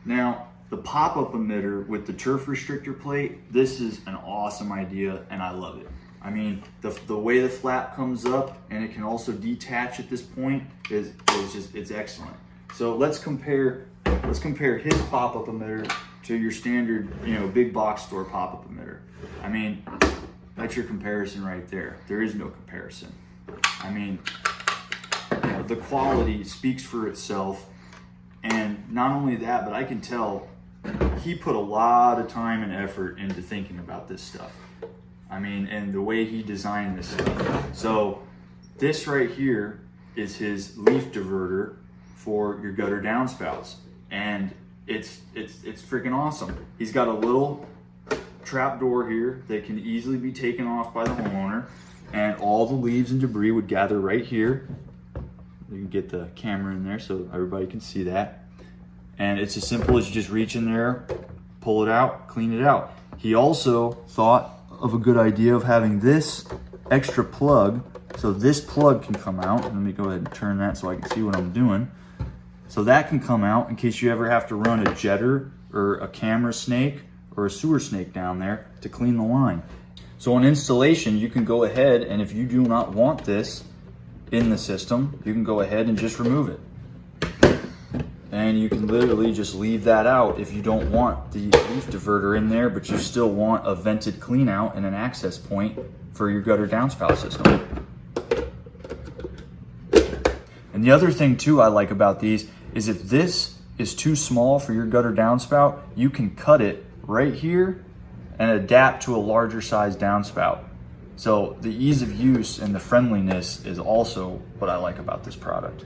Now, the pop-up emitter with the turf restrictor plate, this is an awesome idea and I love it. I mean, the way the flap comes up and it can also detach at this point is just, it's excellent. So let's compare his pop-up emitter to your standard, big box store pop-up emitter. I mean, that's your comparison right there. There is no comparison. I mean, the quality speaks for itself. And not only that, but I can tell he put a lot of time and effort into thinking about this stuff. I mean, and the way he designed this stuff. So this right here is his leaf diverter for your gutter downspouts. And it's freaking awesome. He's got a little trap door here that can easily be taken off by the homeowner, and all the leaves and debris would gather right here. You can get the camera in there so everybody can see that. And it's as simple as you just reach in there, pull it out, clean it out. He also thought of a good idea of having this extra plug. So this plug can come out. Let me go ahead and turn that so I can see what I'm doing. So that can come out in case you ever have to run a jetter or a camera snake or a sewer snake down there to clean the line. So on installation, you can go ahead, and if you do not want this in the system, you can go ahead and just remove it. And you can literally just leave that out if you don't want the leaf diverter in there, but you still want a vented clean out and an access point for your gutter downspout system. And the other thing too I like about these is if this is too small for your gutter downspout, you can cut it right here and adapt to a larger size downspout. So the ease of use and the friendliness is also what I like about this product.